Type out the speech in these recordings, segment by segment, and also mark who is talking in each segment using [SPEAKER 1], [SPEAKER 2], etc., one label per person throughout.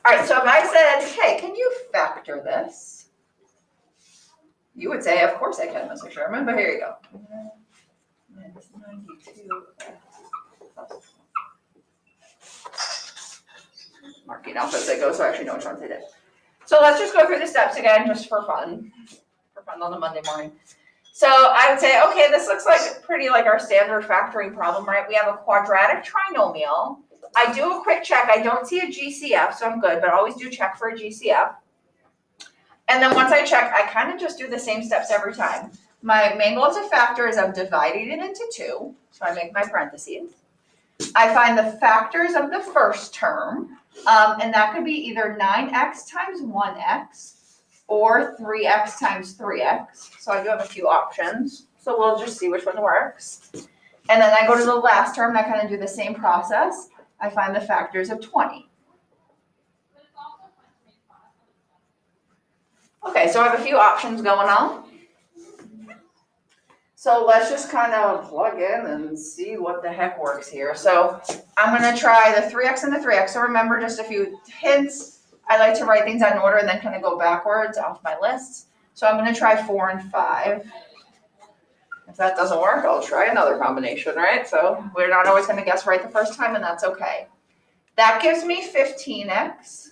[SPEAKER 1] All right, so if I said, hey, can you factor this? You would say, of course I can, Mr. Sherman, but here you go. Minus 92. Marking off as I go, so I actually know which ones I did. So let's just go through the steps again, just for fun on a Monday morning. So I would say, okay, this looks like pretty like our standard factoring problem, right? We have a quadratic trinomial. I do a quick check. I don't see a GCF, so I'm good, but I always do check for a GCF. And then once I check, I kind of just do the same steps every time. My main goal as a factor is I'm dividing it into 2, so I make my parentheses. I find the factors of the first term, and that could be either 9x times 1x or 3x times 3x. So I do have a few options. So we'll just see which one works. And then I go to the last term and I kind of do the same process. I find the factors of 20. Okay, so I have a few options going on. So let's just kind of plug in and see what the heck works here. So I'm going to try the 3x and the 3x. So remember just a few hints. I like to write things out in order and then kind of go backwards off my list. So I'm going to try 4 and 5. If that doesn't work, I'll try another combination, right? So we're not always going to guess right the first time, and that's okay. That gives me 15x.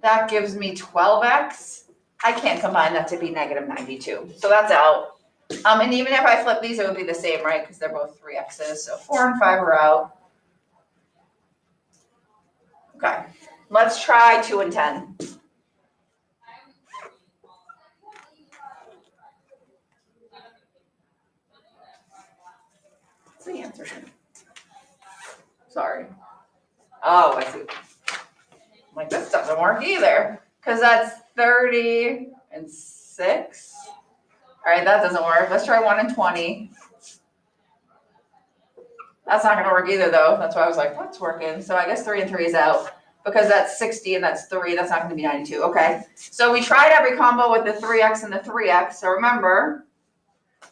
[SPEAKER 1] That gives me 12x. I can't combine that to be negative 92. So that's out. And even if I flip these, it would be the same, right? Because they're both 3x's. So 4 and 5 are out. Okay. Let's try 2 and 10. What's the answer? Sorry. Oh, I see. I'm like, this doesn't work either. Because that's 30 and 6. All right, that doesn't work. Let's try 1 and 20. That's not going to work either, though. That's why I was like, what's working? So I guess 3 and 3 is out. Because that's 60 and that's 3. That's not going to be 92. Okay. So we tried every combo with the 3x and the 3x. So remember,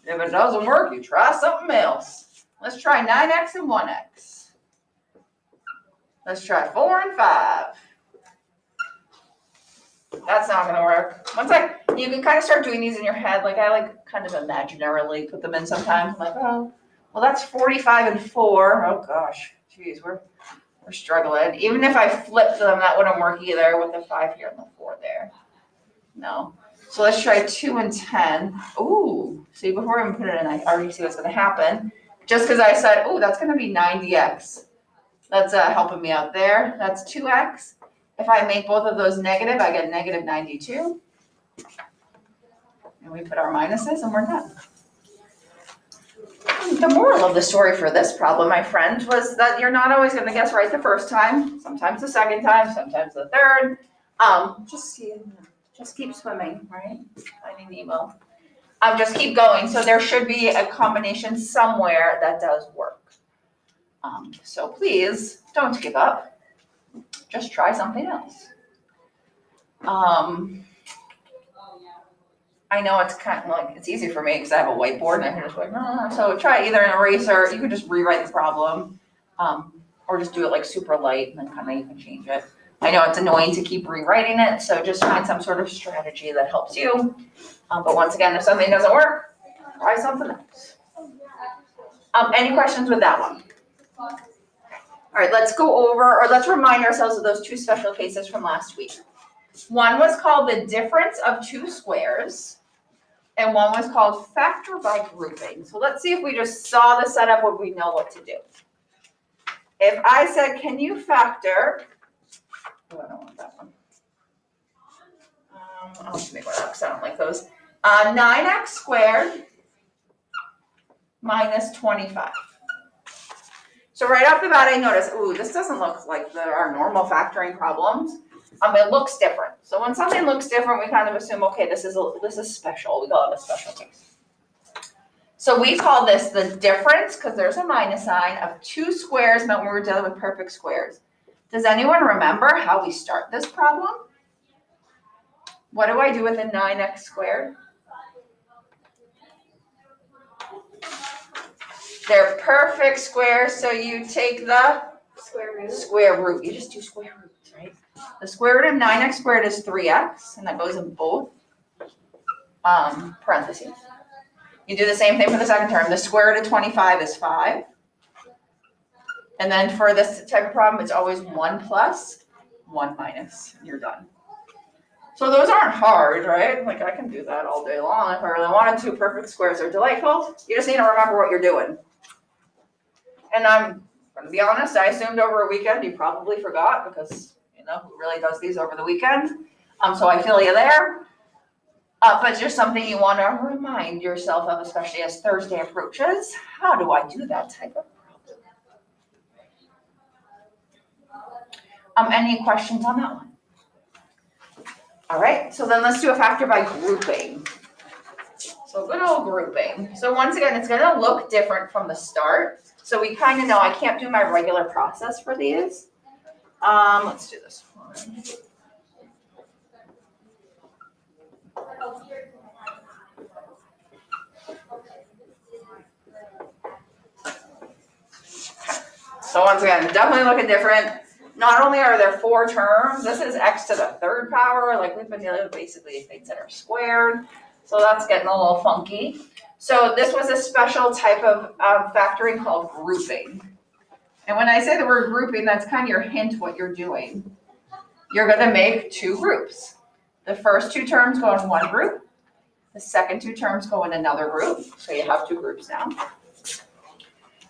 [SPEAKER 1] if it doesn't work, you try something else. Let's try 9x and 1x. Let's try 4 and 5. That's not going to work. You can kind of start doing these in your head. Like I like kind of imaginarily put them in sometimes. I'm like, oh, well, that's 45 and 4. Oh gosh, geez, we're struggling. Even if I flipped them, that wouldn't work either with the 5 here and the 4 there. No. So let's try 2 and 10. Ooh, see, before I even put it in, I already see what's going to happen. Just because I said, oh, that's going to be 90x. That's helping me out there. That's 2x. If I make both of those negative, I get negative 92. And we put our minuses and we're done. The moral of the story for this problem, my friend, was that you're not always going to guess right the first time. Sometimes the second time, sometimes the third. Just keep swimming, right? Finding Nemo. Just keep going. So there should be a combination somewhere that does work. So please don't give up. Just try something else. I know it's kind of like, it's easy for me because I have a whiteboard and I can just like, so try either an eraser, you could just rewrite the problem, or just do it like super light and then kind of you can change it. I know it's annoying to keep rewriting it, so just find some sort of strategy that helps you. But once again, if something doesn't work, try something else. Any questions with that one? All right, let's go over, or let's remind ourselves of those 2 special cases from last week. One was called the difference of 2 squares, and one was called factor by grouping. So let's see if we just saw the setup, would we know what to do? If I said, can you factor, oh, I don't want that one. I'll just make one up because I don't like those. 9x squared minus 25. So right off the bat, I notice, ooh, this doesn't look like our normal factoring problems. It looks different. So when something looks different, we kind of assume, okay, this is special. We call it a special case. So we call this the difference, because there's a minus sign, of 2 squares meant when we were dealing with perfect squares. Does anyone remember how we start this problem? What do I do with a 9x squared? They're perfect squares, so you take the
[SPEAKER 2] Square root.
[SPEAKER 1] Square root, you just do square roots, right? The square root of 9x squared is 3x, and that goes in both parentheses. You do the same thing for the second term. The square root of 25 is 5. And then for this type of problem, it's always 1 plus, 1 minus, and you're done. So those aren't hard, right? Like I can do that all day long if I really wanted to. Perfect squares are delightful. You just need to remember what you're doing. And I'm going to be honest, I assumed over a weekend you probably forgot because, who really does these over the weekend? So I feel you there. But just something you want to remind yourself of, especially as Thursday approaches. How do I do that type of problem? Any questions on that one? All right, so then let's do a factor by grouping. So good old grouping. So once again, it's gonna look different from the start. So we kind of know I can't do my regular process for these. Let's do this one. So once again, definitely looking different. Not only are there 4 terms, this is x to the 3rd power, like we've been dealing with basically things that are squared. So that's getting a little funky. So this was a special type of factoring called grouping. And when I say the word grouping, that's kind of your hint what you're doing. You're gonna make 2 groups. The first 2 terms go in one group. The second 2 terms go in another group. So you have 2 groups now.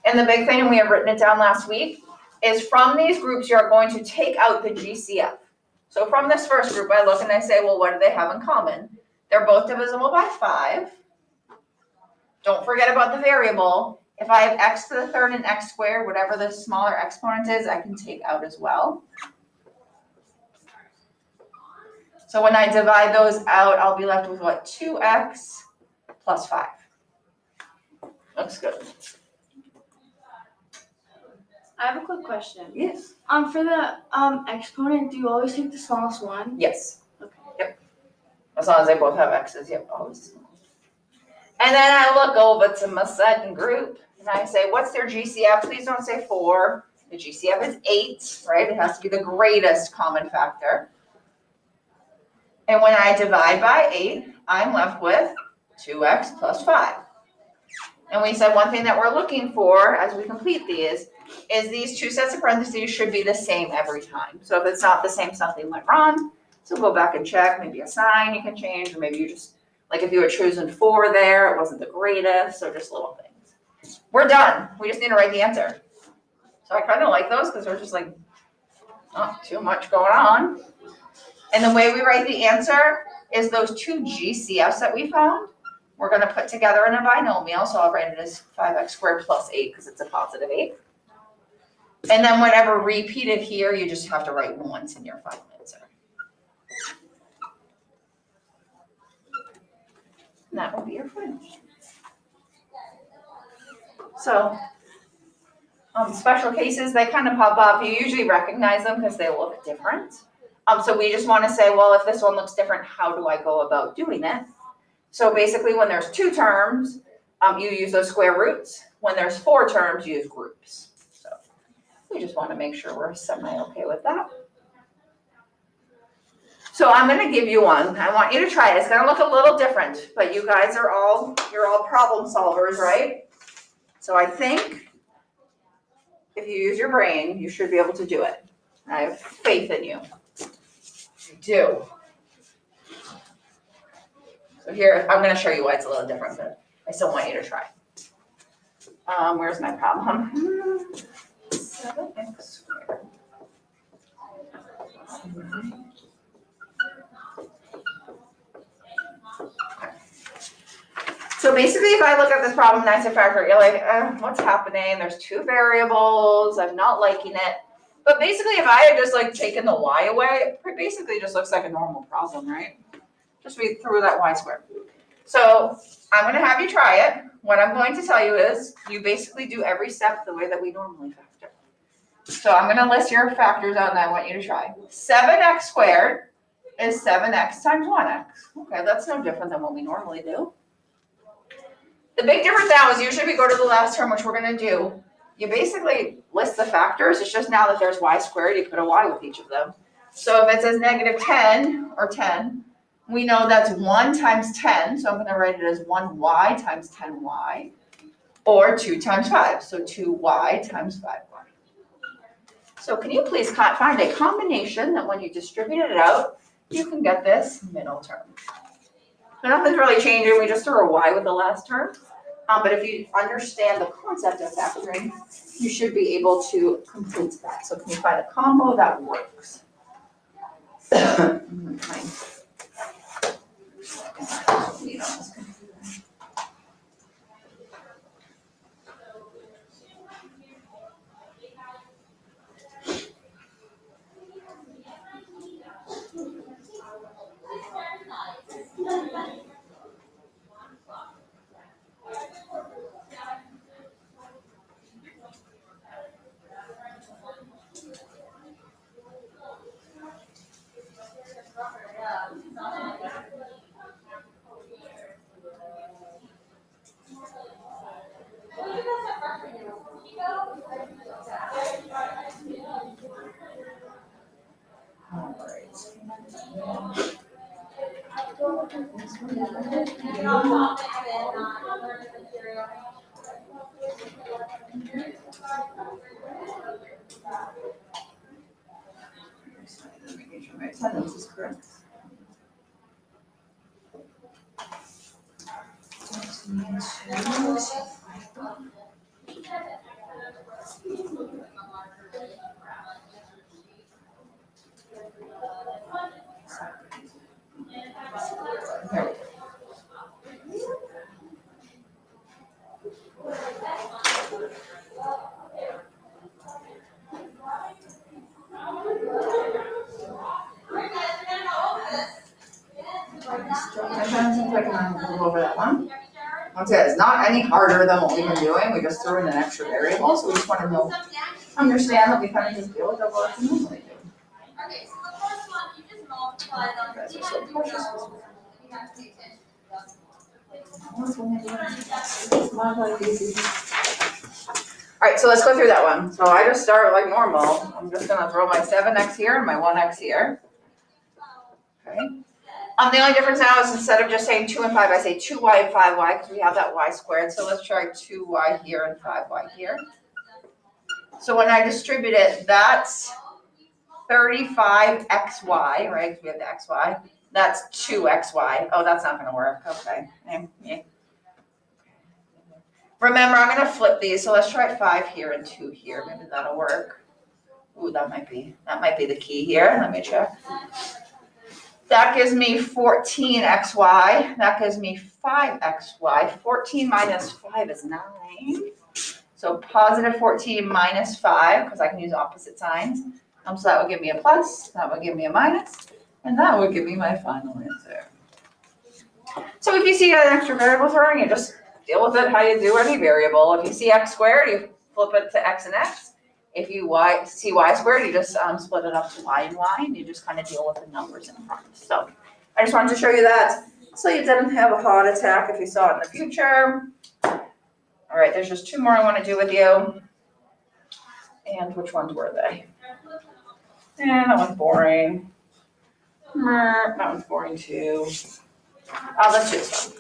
[SPEAKER 1] And the big thing, and we have written it down last week, is from these groups, you're going to take out the GCF. So from this first group, I look and I say, well, what do they have in common? They're both divisible by 5. Don't forget about the variable. If I have x to the 3rd and x squared, whatever the smaller exponent is, I can take out as well. So when I divide those out, I'll be left with what? 2x plus 5. Looks good.
[SPEAKER 2] I have a quick question.
[SPEAKER 1] Yes.
[SPEAKER 2] For the exponent, do you always take the smallest one?
[SPEAKER 1] Yes.
[SPEAKER 2] Okay.
[SPEAKER 1] Yep. As long as they both have x's, yep, always. And then I look over to my second group and I say, what's their GCF? Please don't say 4. The GCF is 8, right? It has to be the greatest common factor. And when I divide by 8, I'm left with 2x plus 5. And we said one thing that we're looking for as we complete these is these 2 sets of parentheses should be the same every time. So if it's not the same, something went wrong. So go back and check, maybe a sign you can change, or maybe you just, like if you were choosing 4 there, it wasn't the greatest, so just little things. We're done. We just need to write the answer. So I kind of like those because they're just like not too much going on. And the way we write the answer is those 2 GCFs that we found, we're going to put together in a binomial. So I'll write it as 5x squared plus 8 because it's a positive 8. And then whenever repeated here, you just have to write once in your final answer. And that will be your final. So special cases, they kind of pop up. You usually recognize them because they look different. So we just want to say, well, if this one looks different, how do I go about doing it? So basically when there's 2 terms, you use those square roots. When there's 4 terms, you use groups. So we just want to make sure we're semi-okay with that. So I'm going to give you one. I want you to try it. It's going to look a little different, but you guys you're all problem solvers, right? So I think if you use your brain, you should be able to do it. I have faith in you. You do. So here, I'm going to show you why it's a little different, but I still want you to try. Where's my problem? 7x squared. So basically, if I look at this problem and I say factor, you're like, what's happening? There's 2 variables. I'm not liking it. But basically, if I had just like taken the y away, it basically just looks like a normal problem, right? Just we threw that y squared. So I'm going to have you try it. What I'm going to tell you is you basically do every step the way that we normally factor. So I'm going to list your factors out and I want you to try. 7x squared is 7x times 1x. Okay, that's no different than what we normally do. The big difference now is usually we go to the last term, which we're going to do. you basically list the factors. It's just now that there's y squared, you put a y with each of them. So if it says negative 10 or 10, we know that's 1 times 10, so I'm going to write it as 1y times 10y, or 2 times 5, so 2y times 5y. So can you please find a combination that when you distribute it out, you can get this middle term. So nothing's really changing, we just threw a y with the last term. But if you understand the concept of factoring, you should be able to complete that. So can you find a combo that works? My attendance is correct. Go over that one. Once again, it's not any harder than what we've been doing. We just threw in an extra variable, so we just want to know, understand that we kind of just deal with it what we normally do.
[SPEAKER 3] Okay, so the first one, you just multiply them.
[SPEAKER 1] You guys are so precious.
[SPEAKER 3] You have to pay attention.
[SPEAKER 1] All right, so let's go through that one. So I just start like normal. I'm just gonna throw my 7x here and my 1x here. Okay. The only difference now is instead of just saying 2 and 5, I say 2y and 5y because we have that y squared. So let's try 2y here and 5y here. So when I distribute it, that's 35xy, right? Because we have the xy. That's 2xy. Oh, that's not gonna work. Okay. Yeah. Remember, I'm gonna flip these, so let's try 5 here and 2 here. Maybe that'll work. Ooh, that might be the key here. Let me check. That gives me 14xy. That gives me 5xy. 14 minus 5 is 9. So positive 14 minus 5, because I can use opposite signs. So that would give me a plus, that would give me a minus, and that would give me my final answer. So if you see an extra variable thrown, you just deal with it how you do any variable. If you see x squared, you flip it to x and x. If you see y squared, you just split it up to y and y, and you just kind of deal with the numbers in front. So I just wanted to show you that so you didn't have a heart attack if you saw it in the future. All right, there's just 2 more I want to do with you. And which ones were they? That one's boring. That one's boring too. Oh, let's do this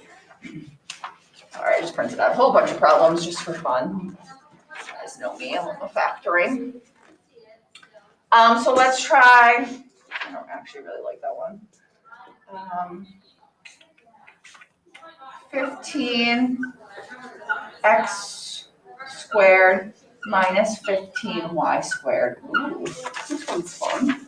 [SPEAKER 1] one. All right, I just printed out a whole bunch of problems just for fun. You guys know me, I love the factoring. So let's try, I don't actually really like that one. 15x squared minus 15y squared. Ooh, this one's fun.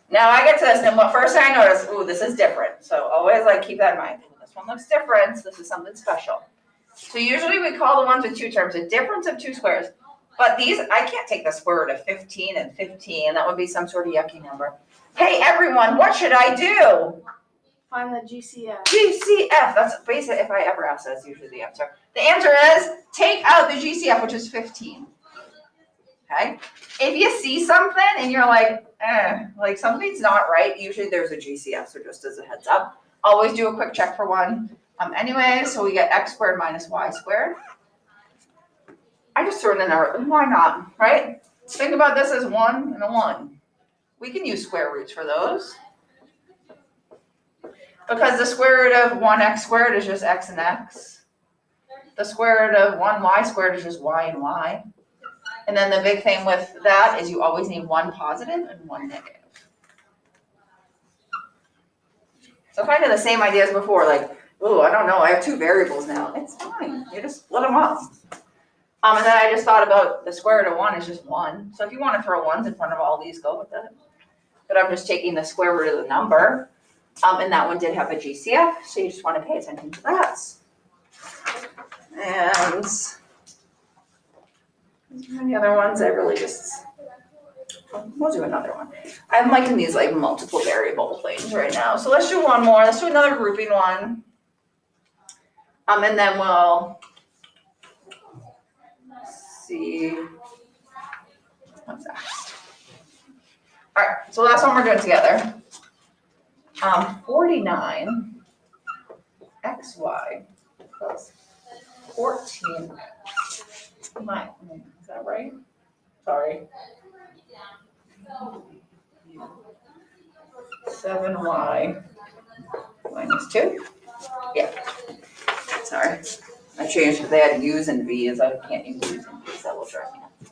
[SPEAKER 1] Now I get to this, and what first thing I notice, ooh, this is different. So always keep that in mind. This one looks different, so this is something special. So usually we call the ones with 2 terms a difference of 2 squares. But these, I can't take the square root of 15 and 15. That would be some sort of yucky number. Hey everyone, what should I do?
[SPEAKER 2] Find the GCF.
[SPEAKER 1] GCF, that's basically, if I ever ask, that's usually the answer. The answer is take out the GCF, which is 15. Okay? If you see something and you're like something's not right, usually there's a GCF, so just as a heads up. Always do a quick check for one. Anyway, so we get x squared minus y squared. I just threw it in there, why not, right? Think about this as 1 and a 1. We can use square roots for those. Because the square root of 1x squared is just x and x. The square root of 1y squared is just y and y. And then the big thing with that is you always need 1 positive and 1 negative. So kind of the same idea as before, like, oh, I don't know, I have 2 variables now. It's fine, you just split them up. And then I just thought about the square root of 1 is just 1. So if you want to throw 1s in front of all these, go with it. But I'm just taking the square root of the number. And that one did have a GCF, so you just want to pay attention to that. And any other ones I really just, we'll do another one. I'm liking these like multiple variable things right now. So let's do one more. Let's do another grouping one. And then we'll see what's next. All right, so last one we're doing together. 49 xy plus 14 my, is that right? Sorry. 7y minus 2. Yeah. Sorry. I changed because they had u's and v's. I can't use u's and v's. That will drive me nuts.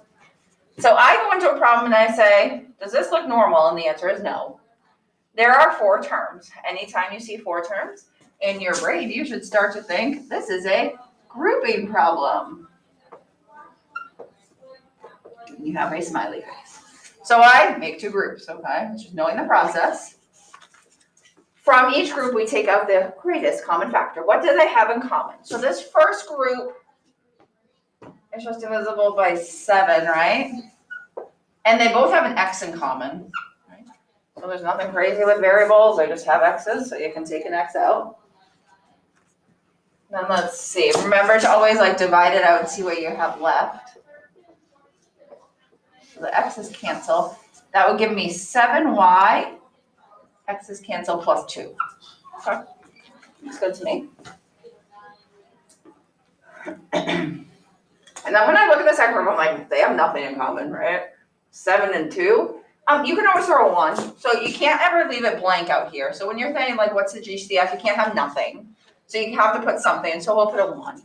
[SPEAKER 1] So I go into a problem and I say, does this look normal? And the answer is no. There are 4 terms. Anytime you see 4 terms in your brain, you should start to think this is a grouping problem. You have a smiley face. So I make 2 groups, okay? Just knowing the process. From each group, we take out the greatest common factor. What do they have in common? So this first group is just divisible by 7, right? And they both have an x in common. So there's nothing crazy with variables, they just have x's, so you can take an x out. Then let's see, remember to always like divide it out and see what you have left. So the x's cancel. That would give me 7y, x's cancel plus 2. Okay, looks good to me. And then when I look at the second group, I'm like, they have nothing in common, right? 7 and 2. You can always throw a 1, so you can't ever leave it blank out here. So when you're saying like, what's the GCF, you can't have nothing. So you have to put something, so we'll put a 1.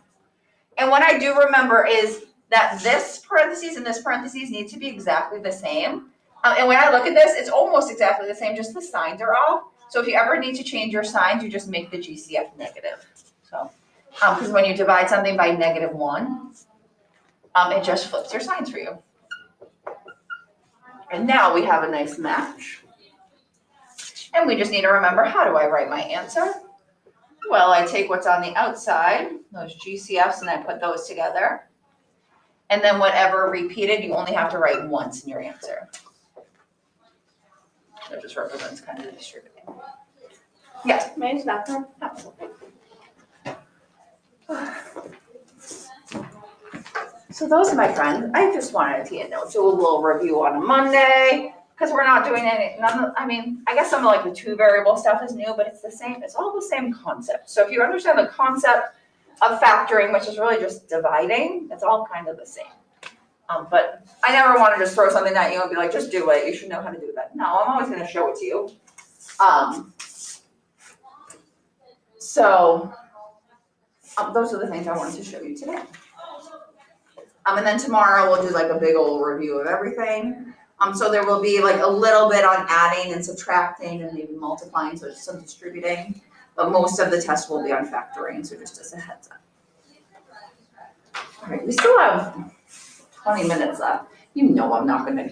[SPEAKER 1] And what I do remember is that this parentheses and this parentheses need to be exactly the same. And when I look at this, it's almost exactly the same, just the signs are off. So if you ever need to change your signs, you just make the GCF negative. So, because when you divide something by -1, it just flips your signs for you. And now we have a nice match. And we just need to remember, how do I write my answer? Well, I take what's on the outside, those GCFs, and I put those together. And then whatever repeated, you only have to write once in your answer. That just represents kind of distributing. Yes?
[SPEAKER 2] May I use that one?
[SPEAKER 1] Absolutely. So those are my friends. I just wanted to, do a little review on a Monday, because we're not doing I guess some of like the 2 variable stuff is new, but it's the same, it's all the same concept. So if you understand the concept of factoring, which is really just dividing, it's all kind of the same. But I never want to just throw something at you and be like, just do it, you should know how to do that. No, I'm always going to show it to you. Those are the things I wanted to show you today. And then tomorrow we'll do like a big old review of everything. So there will be like a little bit on adding and subtracting and maybe multiplying, so just some distributing. But most of the test will be on factoring, so just as a heads up. All right, we still have 20 minutes left. I'm not going to